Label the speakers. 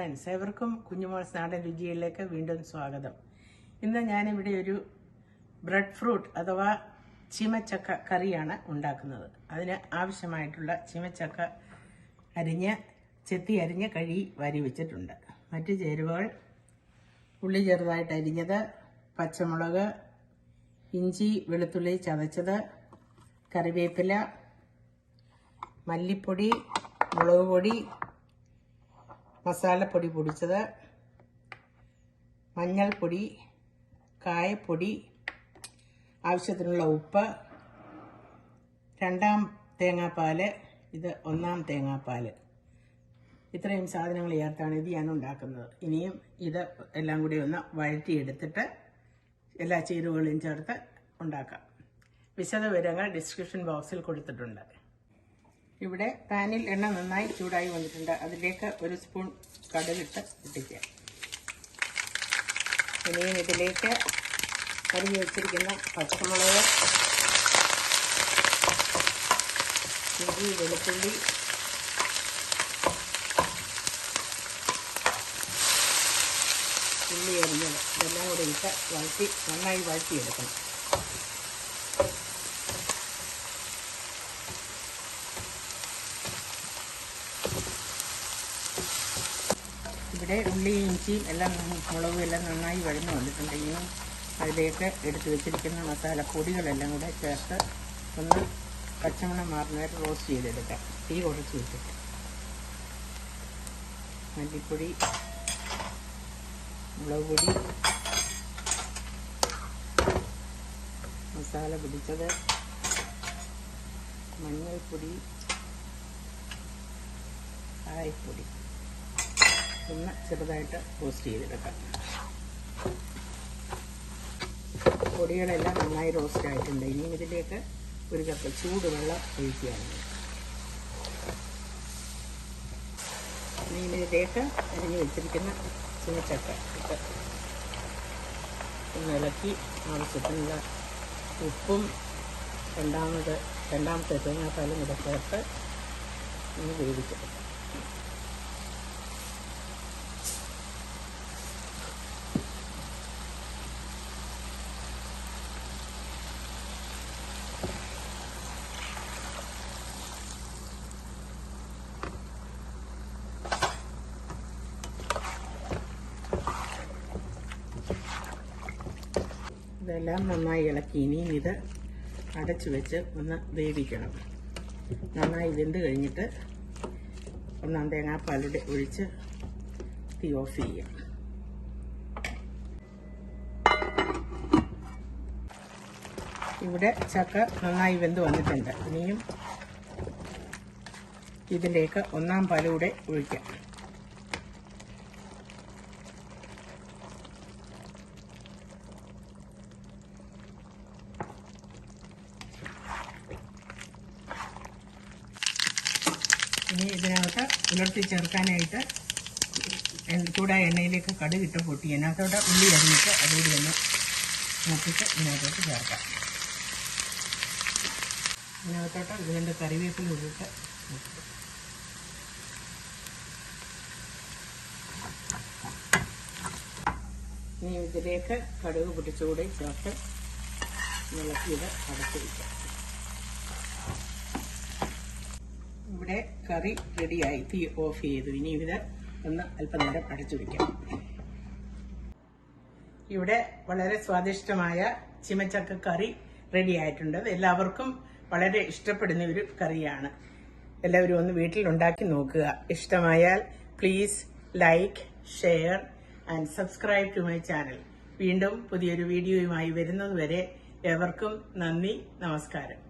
Speaker 1: Friends, ഏവർക്കും കുഞ്ഞുമോൾസ് നാടൻ രുചികളിലേക്ക് വീണ്ടും സ്വാഗതം. ഇന്ന് ഞാനിവിടെ ഒരു ബ്രെഡ് ഫ്രൂട്ട് അഥവാ ചീമച്ചക്ക കറിയാണ് ഉണ്ടാക്കുന്നത്. അതിന് ആവശ്യമായിട്ടുള്ള ചീമച്ചക്ക ചെത്തി അരിഞ്ഞ് കഴുകി വാരി വെച്ചിട്ടുണ്ട്. മറ്റ് ചേരുവകൾ: ഉള്ളി ചെറുതായിട്ട് അരിഞ്ഞത്, പച്ചമുളക്, ഇഞ്ചി വെളുത്തുള്ളി ചതച്ചത്, കറിവേപ്പില, മല്ലിപ്പൊടി, മുളക് പൊടി, മസാലപ്പൊടി പൊടിച്ചത്, മഞ്ഞൾപ്പൊടി, കായപ്പൊടി, ആവശ്യത്തിനുള്ള ഉപ്പ്, 2-ാം തേങ്ങാപ്പാൽ, ഇത് 1-ാം തേങ്ങാപ്പാൽ. ഇത്രയും സാധനങ്ങൾ ചേർത്താണ് ഇത് ഞാൻ ഉണ്ടാക്കുന്നത്. ഇനിയും ഇത് എല്ലാം കൂടി ഒന്ന് വഴറ്റിയെടുത്തിട്ട് എല്ലാ ചേരുവകളും ചേർത്ത് ഉണ്ടാക്കാം. വിശദവിവരങ്ങൾ ഡിസ്ക്രിപ്ഷൻ ബോക്സിൽ കൊടുത്തിട്ടുണ്ട്. ഇവിടെ പാനിൽ എണ്ണ നന്നായി ചൂടായി വന്നിട്ടുണ്ട്. അതിലേക്ക് 1 സ്പൂൺ കടുകിട്ട് പൊട്ടിക്കുക. ഇനിയും ഇതിലേക്ക് അരിഞ്ഞു വെച്ചിരിക്കുന്ന പച്ചമുളക്, ഇഞ്ചി വെളുത്തുള്ളി, ഉള്ളി അരിഞ്ഞത് ഇതെല്ലാം കൂടി ഇട്ട് നന്നായി വഴറ്റിയെടുക്കണം. ഇവിടെ ഉള്ളിയും ഇഞ്ചിയും എല്ലാം മുളകും എല്ലാം നന്നായി വഴന്നു വന്നിട്ടുണ്ട്. ഇനിയും അതിലേക്ക് എടുത്തു വെച്ചിരിക്കുന്ന മസാലപ്പൊടികളെല്ലാം കൂടെ ചേർത്ത് ഒന്ന് പച്ചമണം മാറുന്നവരെ റോസ്റ്റ് ചെയ്തെടുക്കാം. തീ കുറച്ച് വെച്ചിട്ട് മല്ലിപ്പൊടി, മുളക് പൊടി, മസാല പിടിച്ചത്, മഞ്ഞൾപ്പൊടി, കായപ്പൊടി ഒന്ന് ചെറുതായിട്ട് റോസ്റ്റ് ചെയ്തെടുക്കാം. പൊടികളെല്ലാം നന്നായി റോസ്റ്റ് ആയിട്ടുണ്ട്. ഇനിയും ഇതിലേക്ക് 1 കപ്പ് ചൂടുവെള്ളം ഒഴിക്കുകയാണ്. ഇനി ഇതിലേക്ക് അരിഞ്ഞു വെച്ചിരിക്കുന്ന ചീമച്ചക്ക ഇട്ട് ഒന്ന് ഇളക്കി ആവശ്യത്തിനുള്ള ഉപ്പും 2-ാമത്തെ തേങ്ങാപ്പാലും കൂടെ ചേർത്ത് ഒന്ന് വേവിച്ചെടുക്കാം. ഇതെല്ലാം നന്നായി ഇളക്കി ഇനിയും ഇത് അടച്ചു വെച്ച് ഒന്ന് വേവിക്കണം. നന്നായി വെന്ത് കഴിഞ്ഞിട്ട് 1-ാം തേങ്ങാപ്പാലൂടെ ഒഴിച്ച് തീ ഓഫ് ചെയ്യാം. ഇവിടെ ചക്ക നന്നായി വെന്ത് വന്നിട്ടുണ്ട്. ഇനിയും ഇതിലേക്ക് 1-ാം പാലൂടെ ഒഴിക്കാം. ഇനി ഇതിനകത്ത് ഉലർത്തി ചേർക്കാനായിട്ട് ചൂടായ എണ്ണയിലേക്ക് കടുകിട്ട് പൊട്ടി അതിനകത്തോട്ട് ഉള്ളി അരിഞ്ഞിട്ട് അതുകൂടി ഒന്ന് നോക്കിയിട്ട് ഇതിനകത്തോട്ട് ചേർക്കാം. ഇതിനകത്തോട്ട് 2 കറിവേപ്പില ഇട്ടിട്ട് ഇനി ഇതിലേക്ക് കടുക് പൊട്ടിച്ചുകൂടി ചേർത്ത് ഇളക്കിയത് അടച്ചു വയ്ക്കാം. ഇവിടെ കറി റെഡിയായി. തീ ഓഫ് ചെയ്തു. ഇനി ഇത് ഒന്ന് അല്പനേരം അടച്ചു വയ്ക്കാം. ഇവിടെ വളരെ സ്വാദിഷ്ടമായ ചീമച്ചക്ക കറി റെഡി ആയിട്ടുണ്ട്. എല്ലാവർക്കും വളരെ ഇഷ്ടപ്പെടുന്ന ഒരു കറിയാണ്. എല്ലാവരും ഒന്ന് വീട്ടിൽ ഉണ്ടാക്കി നോക്കുക. ഇഷ്ടമായാൽ please like, share and subscribe to my channel. വീണ്ടും പുതിയൊരു വീഡിയോയുമായി വരുന്നതുവരെ ഏവർക്കും നന്ദി, നമസ്കാരം.